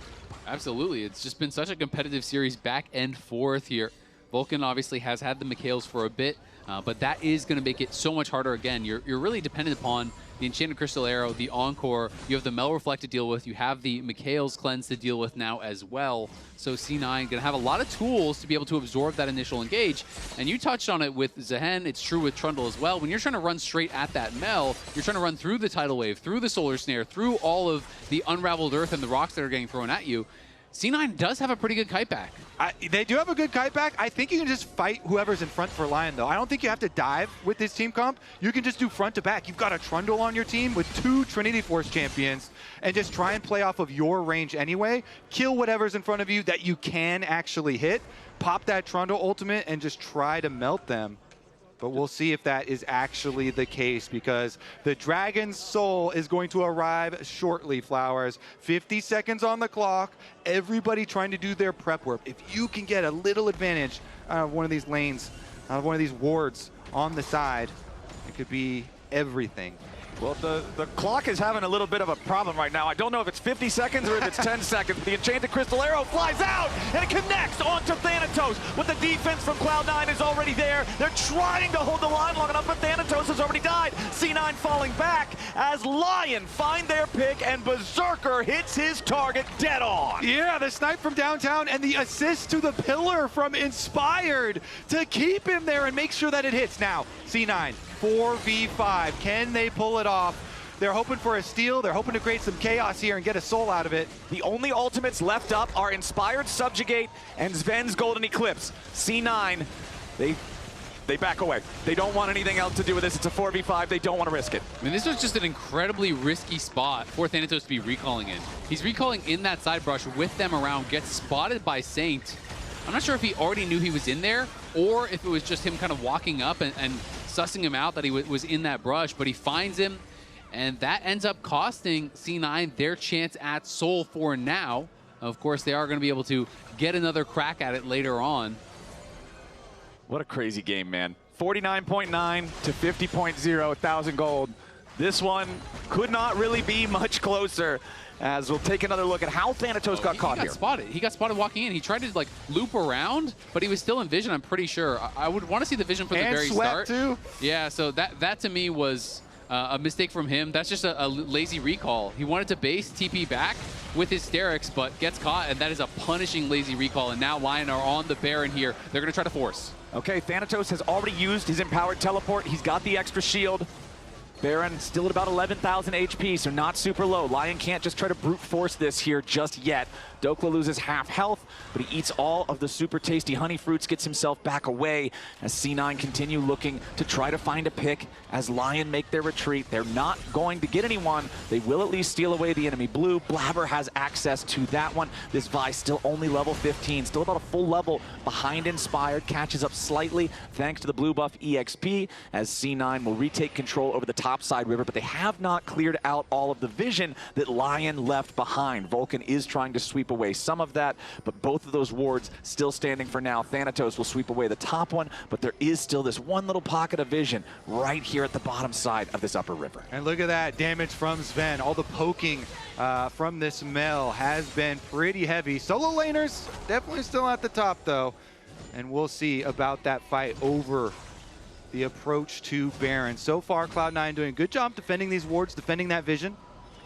S1: Absolutely. It's just been such a competitive series back and forth here. Vulcan obviously has had the Mikhails for a bit, but that is going to make it so much harder again. You're really dependent upon the Enchanted Crystal Arrow, the Encore, you have the Mel Reflect to deal with, you have the Mikhails Cleanse to deal with now as well. So C9 going to have a lot of tools to be able to absorb that initial engage. And you touched on it with Zaahen, it's true with Trundle as well. When you're trying to run straight at that Mel, you're trying to run through the Tidal Wave, through the Solar Snare, through all of the unraveled earth and the rocks that are getting thrown at you. C9 does have a pretty good kite back.
S3: They do have a good kite back. I think you can just fight whoever's in front for LYON, though. I don't think you have to dive with this team comp. You can just do front to back. You've got a Trundle on your team with 2 Trinity Force champions and just try and play off of your range anyway. Kill whatever's in front of you that you can actually hit. Pop that Trundle ultimate and just try to melt them. But we'll see if that is actually the case, because the Dragon Soul is going to arrive shortly, Flowers. 50 seconds on the clock. Everybody trying to do their prep work. If you can get a little advantage out of one of these lanes, out of one of these wards on the side, it could be everything.
S2: Well, the clock is having a little bit of a problem right now. I don't know if it's 50 seconds or if it's 10 seconds. The Enchanted Crystal Arrow flies out, and it connects onto Thanatos. But the defense from Cloud9 is already there. They're trying to hold the line long enough, but Thanatos has already died. C9 falling back as LYON find their pick, and Berserker hits his target dead on.
S3: Yeah, the snipe from downtown and the assist to the pillar from Inspired to keep him there and make sure that it hits. Now, C9, 4v5. Can they pull it off? They're hoping for a steal. They're hoping to create some chaos here and get a soul out of it.
S2: The only ultimates left up are Inspired Subjugate and Zven's Golden Eclipse. C9, they back away. They don't want anything else to do with this. It's a 4v5. They don't want to risk it.
S1: I mean, this was just an incredibly risky spot for Thanatos to be recalling in. He's recalling in that side brush with them around, gets spotted by Saint. I'm not sure if he already knew he was in there or if it was just him kind of walking up and sussing him out that he was in that brush, but he finds him, and that ends up costing C9 their chance at Soul for now. Of course, they are going to be able to get another crack at it later on.
S2: What a crazy game, man. 49.9 to 50.0, 1,000 gold. This one could not really be much closer, as we'll take another look at how Thanatos got caught here.
S1: He got spotted walking in. He tried to like loop around, but he was still in vision, I'm pretty sure. I would want to see the vision from the very start.
S3: Too.
S1: Yeah, so that to me was a mistake from him. That's just a lazy recall. He wanted to base TP back with hysterics, but gets caught, and that is a punishing lazy recall. And now LYON are on the Baron here. They're going to try to force.
S2: Okay, Thanatos has already used his empowered teleport. He's got the extra shield. Baron still at about 11,000 HP, so not super low. LYON can't just try to brute force this here just yet. Dhokla loses half health, but he eats all of the super tasty honey fruits, gets himself back away as C9 continue looking to try to find a pick as LYON make their retreat. They're not going to get anyone. They will at least steal away the enemy blue. Blaber has access to that one. This Vi still only level 15, still about a full level behind Inspired, catches up slightly thanks to the blue buff EXP as C9 will retake control over the top side river, but they have not cleared out all of the vision that LYON left behind. Vulcan is trying to sweep away some of that, but both of those wards still standing for now. Thanatos will sweep away the top one, but there is still this one little pocket of vision right here at the bottom side of this upper river.
S3: And look at that damage from Zven. All the poking from this Mel has been pretty heavy. Solo laners definitely still at the top though, and we'll see about that fight over the approach to Baron. So far, Cloud9 doing a good job defending these wards, defending that vision.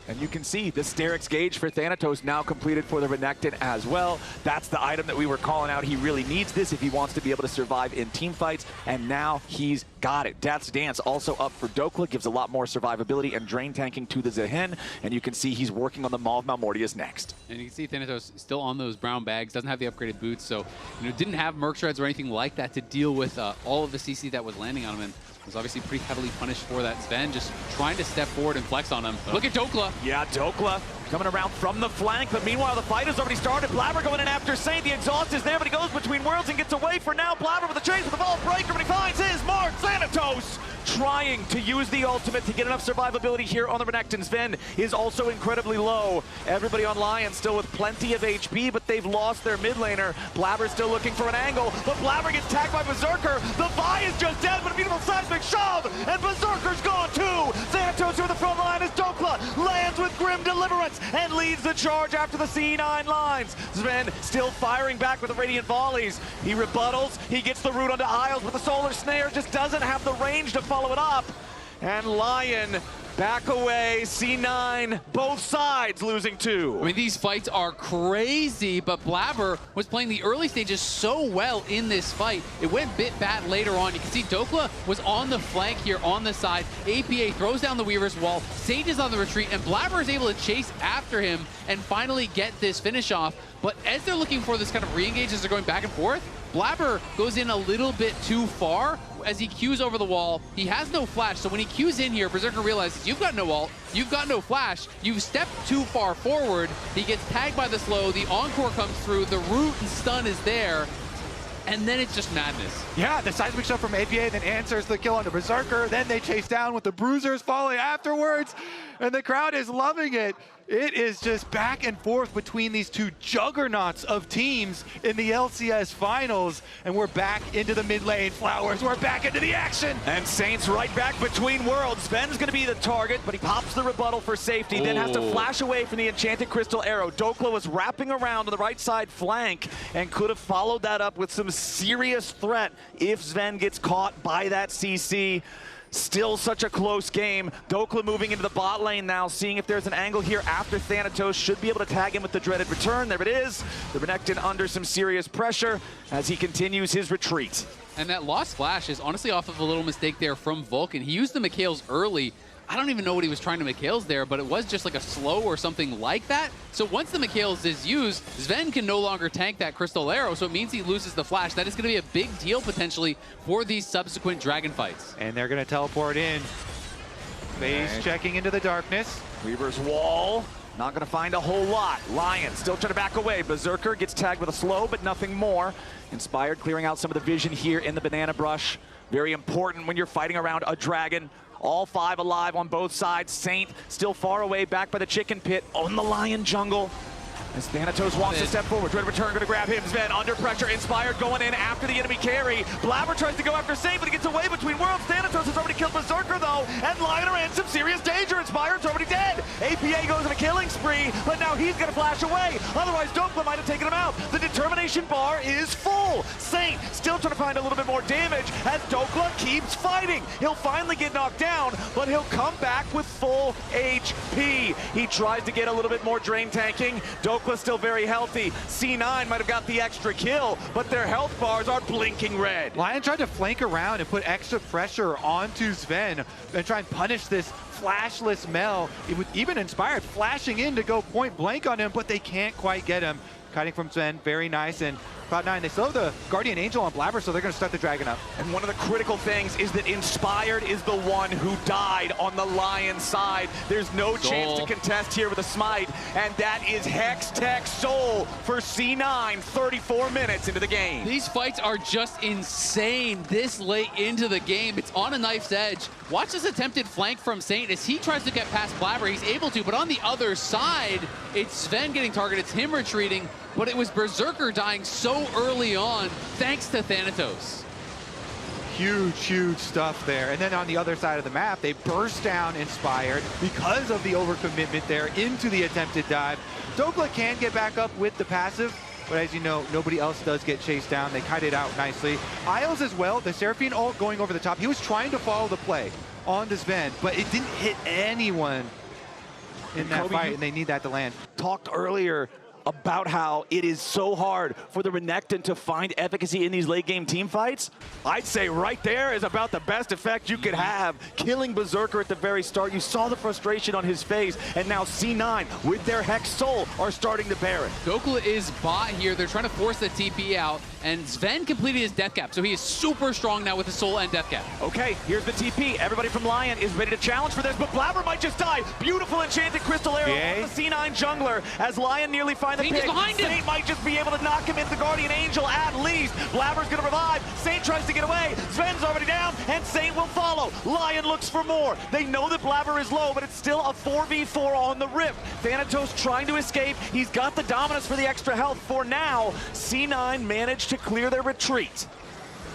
S2: And you can see the Sterix gauge for Thanatos now completed for the Renekton as well. That's the item that we were calling out. He really needs this if he wants to be able to survive in team fights, and now he's got it. Death's Dance also up for Dhokla, gives a lot more survivability and drain tanking to the Zaahen, and you can see he's working on the Maw of Malmortius next.
S1: And you can see Thanatos still on those brown bags, doesn't have the upgraded boots, so didn't have Merc Shreds or anything like that to deal with all of the CC that was landing on him. And was obviously pretty heavily punished for that. Zven just trying to step forward and flex on him. Look at Dhokla.
S2: Yeah, Dhokla coming around from the flank, but meanwhile the fight has already started. Blaber going in after Saint. The exhaust is there, but he goes between worlds and gets away for now. Blaber with a chase with the Vault Breaker, but he finds his mark. Thanatos trying to use the ultimate to get enough survivability here on the Renekton. Zven is also incredibly low. Everybody on LYON still with plenty of HP, but they've lost their mid laner. Blaber's still looking for an angle, but Blaber gets tagged by Berserker. The Vi is just dead, but a beautiful seismic shove, and Berserker's gone too. Thanatos over the front line as Dhokla lands with Grim Deliverance and leads the charge after the C9 lines. Zven still firing back with the Radiant Volleys. He rebuttals, he gets the root onto Isles, but the Solar Snare just doesn't have the range to follow it up. And LYON back away, C9, both sides losing two.
S1: I mean, these fights are crazy, but Blaber was playing the early stages so well in this fight. It went bit bad later on. You can see Dhokla was on the flank here on the side. APA throws down the Weaver's wall. Sage is on the retreat, and Blaber is able to chase after him and finally get this finish off. But as they're looking for this kind of re-engage as they're going back and forth, Blaber goes in a little bit too far as he Qs over the wall. He has no flash, so when he Qs in here, Berserker realizes you've got no ult, you've got no flash, you've stepped too far forward. He gets tagged by the slow, the encore comes through, the root and stun is there, and then it's just madness.
S3: Yeah, the seismic shot from APA then answers the kill onto Berserker. Then they chase down with the bruisers following afterwards. and the crowd is loving it. It is just back and forth between these two juggernauts of teams in the LCS finals, and we're back into the mid lane. Flowers, we're back into the action.
S2: And Saints right back between worlds. Zven's going to be the target, but he pops the rebuttal for safety, then has to flash away from the Enchanted Crystal arrow. Dhokla was wrapping around on the right side flank and could have followed that up with some serious threat if Zven gets caught by that CC. Still such a close game. Dhokla moving into the bot lane now, seeing if there's an angle here after Thanatos. Should be able to tag him with the dreaded return. There it is. The Renekton under some serious pressure as he continues his retreat.
S1: And that lost flash is honestly off of a little mistake there from Vulcan. He used the Mikhails early. I don't even know what he was trying to Mikhails there, but it was just like a slow or something like that. So once the Mikhails is used, Zven can no longer tank that Crystal Arrow, so it means he loses the flash. That is going to be a big deal potentially for these subsequent Dragon fights.
S3: And they're going to teleport in. FaZe checking into the darkness.
S2: Weaver's wall, not going to find a whole lot. Lion still trying to back away. Berserker gets tagged with a slow, but nothing more. Inspired clearing out some of the vision here in the banana brush. Very important when you're fighting around a dragon. All 5 alive on both sides. Saint still far away, back by the chicken pit on the Lion jungle. As Thanatos wants to step forward, dread return, gonna grab him. Zven under pressure, Inspired going in after the enemy carry. Blaber tries to go after Saint, but he gets away between worlds. Thanatos has already killed Berserker though, and Lion are in some serious danger. Inspired's already dead. APA goes on a killing spree, but now he's gonna flash away. Otherwise, Dhokla might have taken him out. The determination bar is full. Saint still trying to find a little bit more damage as Dhokla keeps fighting. He'll finally get knocked down, but he'll come back with full HP. He tries to get a little bit more drain tanking. Dhokla still very healthy. C9 might have got the extra kill, but their health bars are blinking red.
S3: Lion tried to flank around and put extra pressure onto Zven and try and punish this flashless Mel. With even Inspired flashing in to go point blank on him, but they can't quite get him. Kiting from Zven, very nice. And Cloud9, they still have the Guardian Angel on Blaber, so they're going to start the Dragon up.
S2: And one of the critical things is that Inspired is the one who died on the Lion side. There's no chance to contest here with a smite, and that is Hex Tech Soul for C9, 34 minutes into the game.
S1: These fights are just insane this late into the game. It's on a knife's edge. Watch this attempted flank from Saint as he tries to get past Blaber. He's able to, but on the other side, it's Zven getting targeted. It's him retreating, but it was Berserker dying so early on thanks to Thanatos.
S3: Huge, huge stuff there. And then on the other side of the map, they burst down Inspired because of the overcommitment there into the attempted dive. Dhokla can get back up with the passive, but as you know, nobody else does get chased down. They kite it out nicely. Isles as well, the Seraphine ult going over the top. He was trying to follow the play onto Zven, but it didn't hit anyone in that fight, and they need that to land.
S2: Talked earlier about how it is so hard for the Renekton to find efficacy in these late game team fights. I'd say right there is about the best effect you could have. Killing Berserker at the very start, you saw the frustration on his face, and now C9 with their Hex Soul are starting to bear it.
S1: Dhokla is bot here. They're trying to force the TP out, and Zven completed his death cap, so he is super strong now with his soul and death cap.
S2: Okay, here's the TP. Everybody from Lion is ready to challenge for this, but Blaber might just die. Beautiful Enchanted Crystal Arrow on the C9 jungler as Lion nearly find the pick. Saint might just be able to knock him into the Guardian Angel at least. Blaber's gonna revive. Saint tries to get away. Zven's already down, and Saint will follow. Lion looks for more. They know that Blaber is low, but it's still a 4v4 on the Rift. Thanatos trying to escape. He's got the dominance for the extra health for now. C9 managed to clear their retreat.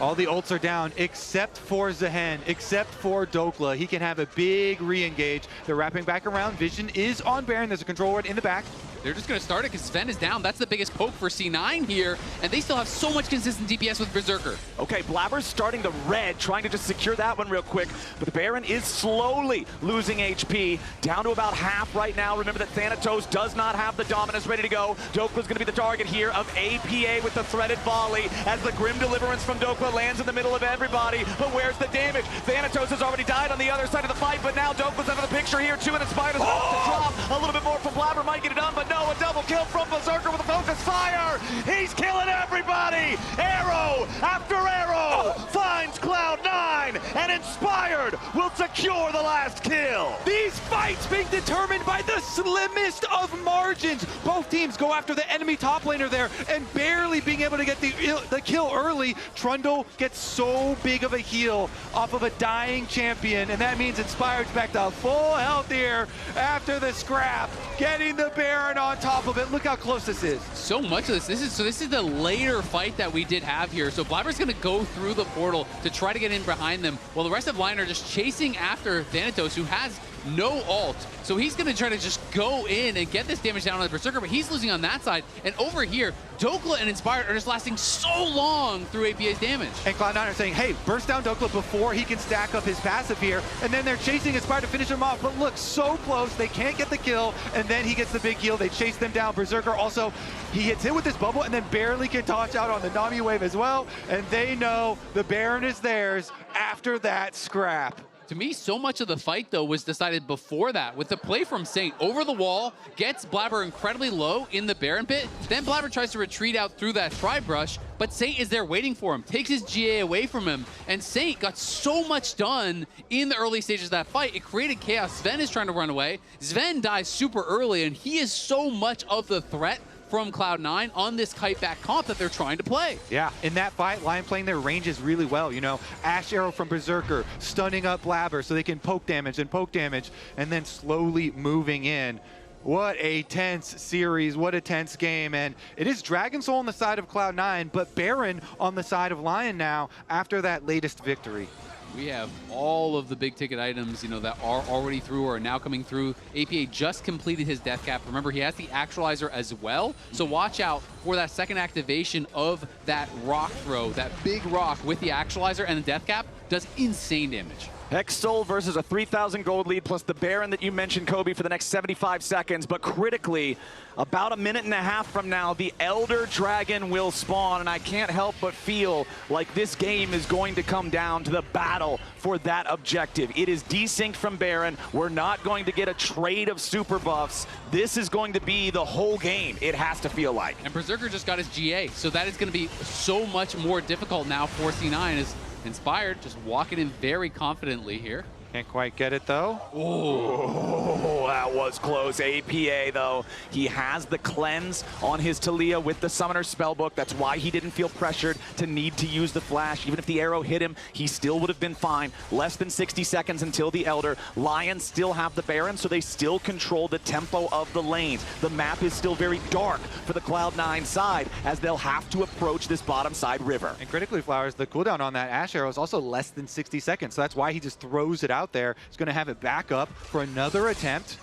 S3: All the ults are down except for Zaahen, except for Dhokla. He can have a big re-engage. They're wrapping back around. Vision is on Baron. There's a control ward in the back.
S1: They're just going to start it because Zven is down. That's the biggest poke for C9 here, and they still have so much consistent DPS with Berserker.
S2: Okay, Blaber's starting the red, trying to just secure that one real quick, but the Baron is slowly losing HP, down to about half right now. Remember that Thanatos does not have the dominance ready to go. Dhokla's going to be the target here of APA with the threaded volley as the Grim Deliverance from Dhokla lands in the middle of everybody, but where's the damage? Thanatos has already died on the other side of the fight, but now Dhokla's out of the picture here too, and Inspired is about to drop. A little bit more from Blaber might get it done, but no, a double kill from Berserker with a focus fire. He's killing everybody. Arrow after arrow finds Cloud9, and Inspired will secure the last kill. These
S3: fight's being determined by the slimmest of margins. Both teams go after the enemy top laner there and barely being able to get the kill early. Trundle gets so big of a heal off of a dying champion, and that means Inspired's back to full health here after the scrap, getting the Baron on top of it. Look how close this is.
S1: So much of this. This is the later fight that we did have here. So Blaber's going to go through the portal to try to get in behind them, while the rest of LYON are just chasing after Thanatos, who has no ult. So he's going to try to just go in and get this damage down on the Berserker, but he's losing on that side. And over here, Dhokla and Inspired are just lasting so long through APA's damage.
S3: And Cloud9 are saying, hey, burst down Dhokla before he can stack up his passive here. And then they're chasing Inspired to finish him off. But look, so close. They can't get the kill. And then he gets the big heal. They chase them down. Berserker also, he hits hit with this bubble and then barely can toss out on the Nami wave as well. And they know the Baron is theirs after that scrap.
S1: To me, so much of the fight, though, was decided before that, with the play from Saint over the wall, gets Blaber incredibly low in the Baron pit, then Blaber tries to retreat out through that Tri Brush, but Saint is there waiting for him, takes his GA away from him, and Saint got so much done in the early stages of that fight, it created chaos. Zven is trying to run away. Zven dies super early, and he is so much of the threat from Cloud9 on this kite back comp that they're trying to play.
S3: Yeah, in that fight, LYON playing their ranges really well. You know, Ashe arrow from Berserker, stunning up Blaber so they can poke damage, and then slowly moving in. What a tense series, what a tense game. And it is Dragon Soul on the side of Cloud9, but Baron on the side of LYON now after that latest victory.
S1: We have all of the big ticket items, you know, that are already through or are now coming through. APA just completed his death cap. Remember, he has the actualizer as well. So watch out for that second activation of that rock throw. That big rock with the actualizer and the death cap does insane damage.
S2: Hextol versus a 3,000 gold lead plus the Baron that you mentioned, Kobe, for the next 75 seconds. But critically, about a minute and a half from now, the Elder Dragon will spawn. And I can't help but feel like this game is going to come down to the battle for that objective. It is desynced from Baron. We're not going to get a trade of super buffs. This is going to be the whole game, it has to feel like.
S1: And Berserker just got his GA, so that is going to be so much more difficult now for C9 as Inspired just walking in very confidently here.
S3: Can't quite get it though.
S2: Oh, that was close. APA though, he has the cleanse on his Taliyah with the Summoner Spellbook. That's why he didn't feel pressured to need to use the flash. Even if the arrow hit him, he still would have been fine. Less than 60 seconds until the Elder. LYON still have the Baron, so they still control the tempo of the lanes. The map is still very dark for the Cloud9 side as they'll have to approach this bottom side river.
S3: And critically, Flowers, the cooldown on that Ashe arrow is also less than 60 seconds, so that's why he just throws it out there. He's going to have it back up for another attempt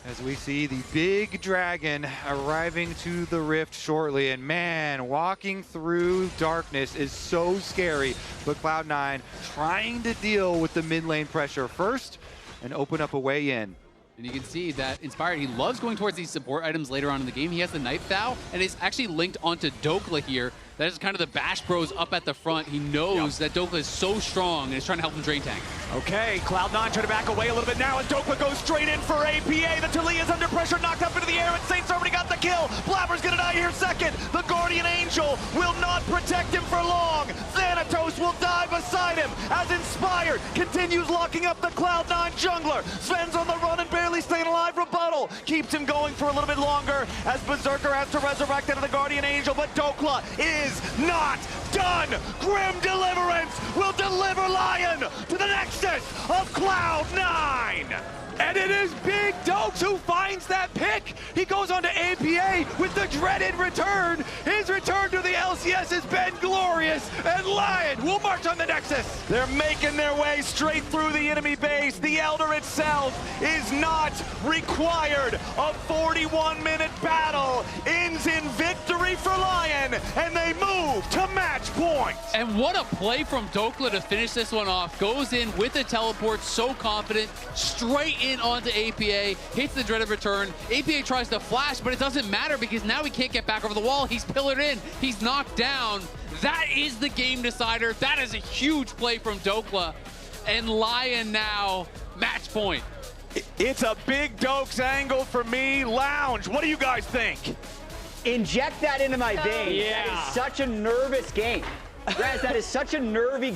S3: as we see the big dragon arriving to the rift shortly. And man, walking through darkness is so scary, but Cloud9 trying to deal with the mid lane pressure first and open up a way in.
S1: And you can see that Inspired, he loves going towards these support items later on in the game. He has the Knife Thou, and it's actually linked onto Dhokla here. That is kind of the Bash Bros up at the front. He knows that Dhokla is so strong and is trying to help him drain tank.
S2: Okay, Cloud9 trying to back away a little bit now, and Dhokla goes straight in for APA. The Taliyah is under pressure, knocked up into the air, and Saint's already got the kill. Blaber's gonna die here second. The Guardian Angel will not protect him for long. Thanatos will die beside him as Inspired continues locking up the Cloud9 jungler. Zven's on the run and barely staying alive. Rebuttal keeps him going for a little bit longer as Berserker has to resurrect out of the Guardian Angel, but Dhokla is not done. Grim Deliverance will deliver LYON to the nexus of Cloud9.
S3: And it is Big Dokes who finds that pick. He goes on to APA with the dreaded return. His return to the LCS has been glorious, and LYON will march on the Nexus.
S2: They're making their way straight through the enemy base. The Elder itself is not required. A 41-minute battle ends in victory for LYON, and they move to match point.
S1: And what a play from Dhokla to finish this one off. Goes in with the teleport, so confident, straight in onto APA, hits the dreaded return. APA tries to flash, but it doesn't matter because now he can't get back over the wall. He's pillared in, he's knocked down. That is the game decider. That is a huge play from Dhokla. And LYON now match point.
S2: It's a Big Dokes angle for me. Lounge, what do you guys think?
S7: Inject that into my veins.
S4: Yeah.
S7: That is such a nervous game. Raz, that is such a nervy game.